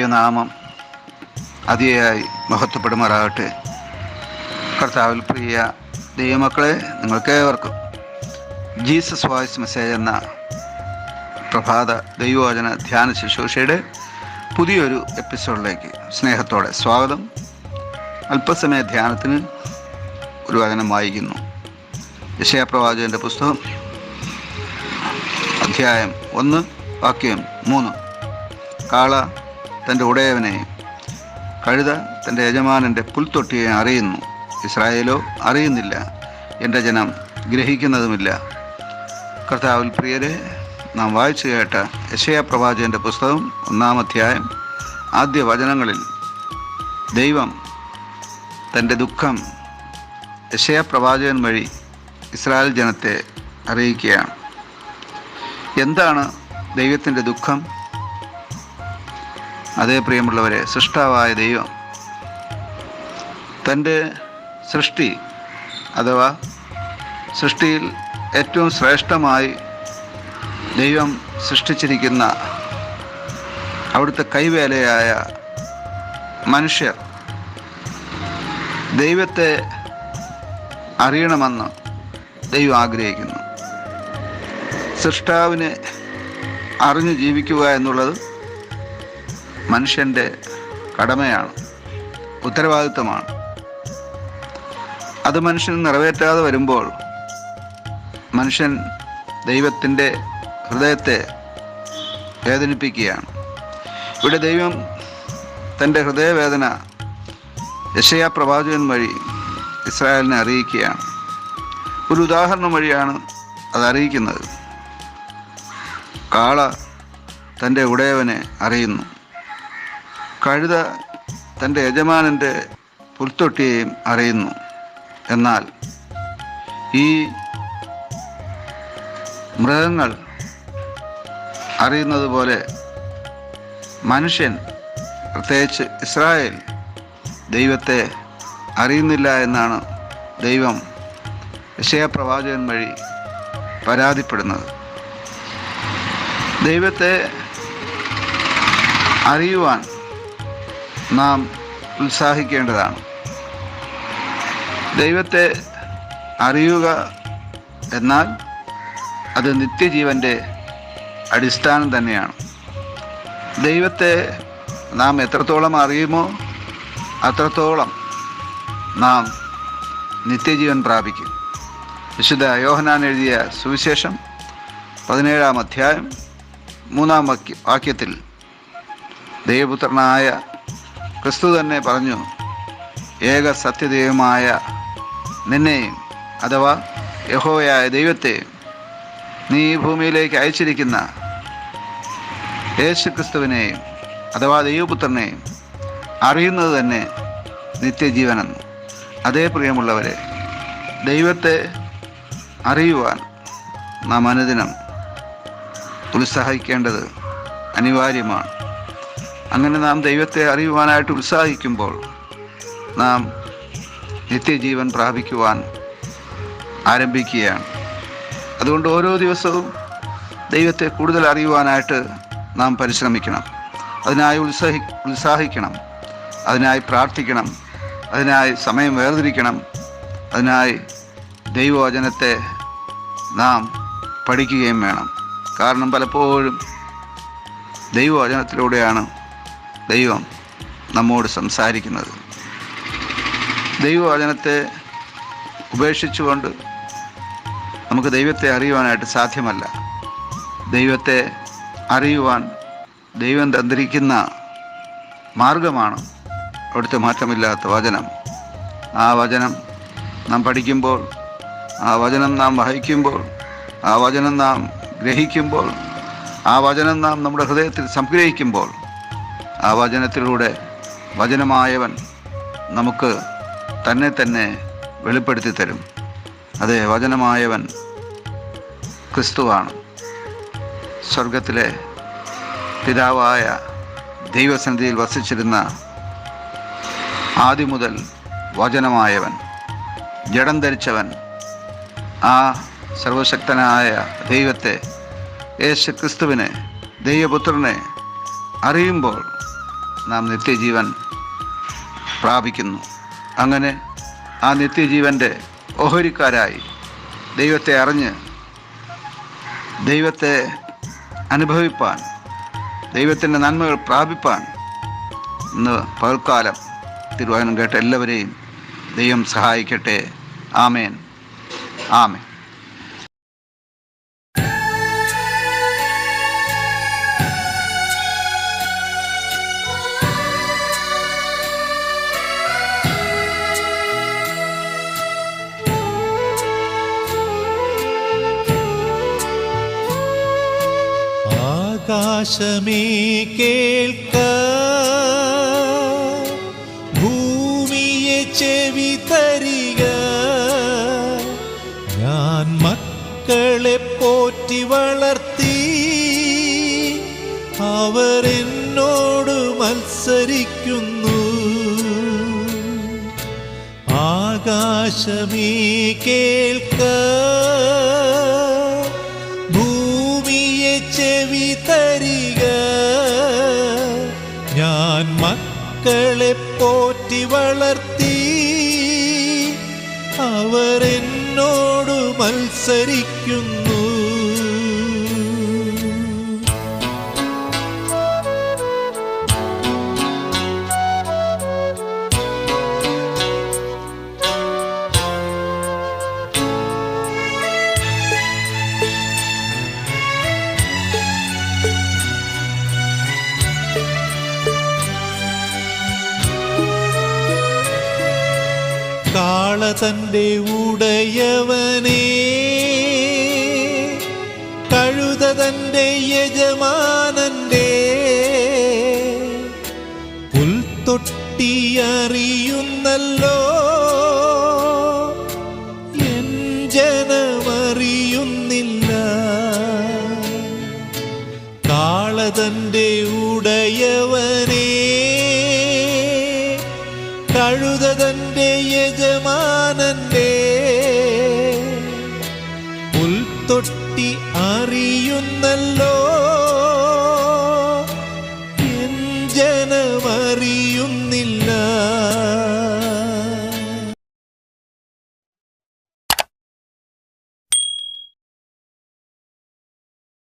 ദൈവനാമം അതിയായി മഹത്വപ്പെടുമാറാകട്ടെ. കർത്താവിൽ പ്രിയ ദൈവമക്കളെ, നിങ്ങൾക്കേവർക്കും ജീസസ് വോയിസ് മെസ്സേജ് എന്ന പ്രഭാത ദൈവവചന ധ്യാന ശുശ്രൂഷയുടെ പുതിയൊരു എപ്പിസോഡിലേക്ക് സ്നേഹത്തോടെ സ്വാഗതം. അല്പസമയ ധ്യാനത്തിന് ഒരു വചനം വായിക്കുന്നു. യെശയ്യാപ്രവാചകൻ്റെ പുസ്തകം അധ്യായം 1 വാക്യം 3. കാള തൻ്റെ ഉടയവനെയും കഴുത തൻ്റെ യജമാനൻ്റെ പുൽത്തൊട്ടിയെ അറിയുന്നു, ഇസ്രായേലോ അറിയുന്നില്ല, എൻ്റെ ജനം ഗ്രഹിക്കുന്നതുമില്ല. കർത്താവിൽ പ്രിയരെ, നാം വായിച്ചു കേട്ട യെശയ്യാപ്രവാചകൻ്റെ പുസ്തകം 1-ാം അധ്യായം ആദ്യ വചനങ്ങളിൽ ദൈവം തൻ്റെ ദുഃഖം യെശയ്യാപ്രവാചകൻ വഴി ഇസ്രായേൽ ജനത്തെ അറിയിക്കുകയാണ്. എന്താണ് ദൈവത്തിൻ്റെ ദുഃഖം? അതേ പ്രിയമുള്ളവരെ, സൃഷ്ടാവായ ദൈവം തൻ്റെ സൃഷ്ടി അഥവാ സൃഷ്ടിയിൽ ഏറ്റവും ശ്രേഷ്ഠമായി ദൈവം സൃഷ്ടിച്ചിരിക്കുന്ന അവിടുത്തെ കൈവേലയായ മനുഷ്യർ ദൈവത്തെ അറിയണമെന്ന് ദൈവം ആഗ്രഹിക്കുന്നു. സൃഷ്ടാവിനെ അറിഞ്ഞു ജീവിക്കുക എന്നുള്ളത് മനുഷ്യൻ്റെ കടമയാണ്, ഉത്തരവാദിത്തമാണ്. അത് മനുഷ്യൻ നിറവേറ്റാതെ വരുമ്പോൾ മനുഷ്യൻ ദൈവത്തിൻ്റെ ഹൃദയത്തെ വേദനിപ്പിക്കുകയാണ്. ഇവിടെ ദൈവം തൻ്റെ ഹൃദയവേദന യെശയ്യാപ്രവാചകൻ വഴി ഇസ്രായേലിനെ അറിയിക്കുകയാണ്. ഒരു ഉദാഹരണം വഴിയാണ് അത് അറിയിക്കുന്നത്. കാള തൻ്റെ ഉടയവനെ അറിയുന്നു, കഴുത തൻ്റെ യജമാനൻ്റെ പുൽത്തൊട്ടിയെയും അറിയുന്നു. എന്നാൽ ഈ മൃഗങ്ങൾ അറിയുന്നത് പോലെ മനുഷ്യൻ, പ്രത്യേകിച്ച് ഇസ്രായേൽ, ദൈവത്തെ അറിയുന്നില്ല എന്നാണ് ദൈവം യെശയ്യാപ്രവാചകൻ വഴി പരാതിപ്പെടുന്നത്. ദൈവത്തെ അറിയുവാൻ നാം ഉത്സാഹിക്കേണ്ടതാണ്. ദൈവത്തെ അറിയുക എന്നാൽ അത് നിത്യജീവൻ്റെ അടിസ്ഥാനം തന്നെയാണ്. ദൈവത്തെ നാം എത്രത്തോളം അറിയുമോ അത്രത്തോളം നാം നിത്യജീവൻ പ്രാപിക്കും. വിശുദ്ധ യോഹന്നാൻ എഴുതിയ സുവിശേഷം 17-ാം അധ്യായം 3-ാം വാക്യത്തിൽ ദൈവപുത്രനായ ക്രിസ്തു തന്നെ പറഞ്ഞു, ഏക സത്യദൈവമായ നിന്നെയും അഥവാ യഹോവയായ ദൈവത്തെ നീ ഈ ഭൂമിയിലേക്ക് അയച്ചിരിക്കുന്ന യേശു ക്രിസ്തുവിനെയും അഥവാ ദൈവപുത്രനെയും അറിയുന്നത് തന്നെ നിത്യജീവനെന്ന്. അതേ പ്രിയമുള്ളവരെ, ദൈവത്തെ അറിയുവാൻ നാം അനുദിനം ഉത്സാഹിക്കേണ്ടത് അനിവാര്യമാണ്. അങ്ങനെ നാം ദൈവത്തെ അറിയുവാനായിട്ട് ഉത്സാഹിക്കുമ്പോൾ നാം നിത്യജീവൻ പ്രാപിക്കുവാൻ ആരംഭിക്കുകയാണ്. അതുകൊണ്ട് ഓരോ ദിവസവും ദൈവത്തെ കൂടുതൽ അറിയുവാനായിട്ട് നാം പരിശ്രമിക്കണം. അതിനായി ഉത്സാഹിക്കണം, അതിനായി പ്രാർത്ഥിക്കണം, അതിനായി സമയം വേർതിരിക്കണം. അതിനായി ദൈവവചനത്തെ നാം പഠിക്കുകയും വേണം. കാരണം പലപ്പോഴും ദൈവവചനത്തിലൂടെയാണ് ദൈവം നമ്മോട് സംസാരിക്കുന്നത്. ദൈവവചനത്തെ ഉപേക്ഷിച്ചുകൊണ്ട് നമുക്ക് ദൈവത്തെ അറിയുവാനായിട്ട് സാധ്യമല്ല. ദൈവത്തെ അറിയുവാൻ ദൈവം തന്നിരിക്കുന്ന മാർഗമാണ് അവിടുത്തെ മാറ്റമില്ലാത്ത വചനം. ആ വചനം നാം പഠിക്കുമ്പോൾ, ആ വചനം നാം വഹിക്കുമ്പോൾ, ആ വചനം നാം ഗ്രഹിക്കുമ്പോൾ, ആ വചനം നാം നമ്മുടെ ഹൃദയത്തിൽ സംഗ്രഹിക്കുമ്പോൾ, ആ വചനത്തിലൂടെ വചനമായവൻ നമുക്ക് തന്നെ വെളിപ്പെടുത്തി തരും. അതെ, വചനമായവൻ ക്രിസ്തുവാണ്. സ്വർഗത്തിലെ പിതാവായ ദൈവസന്നിധിയിൽ വസിച്ചിരുന്ന ആദ്യം മുതൽ വചനമായവൻ, ജഡം ധരിച്ചവൻ, ആ സർവശക്തനായ ദൈവത്തെ, യേശു ക്രിസ്തുവിനെ, ദൈവപുത്രനെ അറിയുമ്പോൾ നാം നിത്യജീവൻ പ്രാപിക്കുന്നു. അങ്ങനെ ആ നിത്യജീവൻ്റെ ഓഹരിക്കാരായി ദൈവത്തെ അറിഞ്ഞ് ദൈവത്തെ അനുഭവിപ്പാൻ, ദൈവത്തിൻ്റെ നന്മകൾ പ്രാപിപ്പാൻ ഇന്ന് പകൽക്കാലം തിരുവചനം കേട്ട എല്ലാവരെയും ദൈവം സഹായിക്കട്ടെ. ആമേൻ, ആമേൻ. ആകാശമേ കേൾക്ക, ഭൂമിയെ ചെവി തരിക. ഞാൻ മക്കളെ പോറ്റി വളർത്തി, അവർ എന്നോട് മത്സരിക്കുന്നു. ആകാശമേ കേൾക്ക, ചെവി തരിക. ഞാൻ മക്കളെ പോറ്റി വളർത്തി, അവർ എന്നോട് മത്സരിക്കുന്നു. കാള തന്റെ ഉടയവനെ, കഴുത തന്റെ യജമാനന്റെ, പുൽത്തൊട്ടി അറിയുന്നല്ലോ എൻ ജനമറിയുന്നില്ല. കാള തന്റെ ഉടയവനെ, കഴുത തന്റെ യജമാനന്റെ,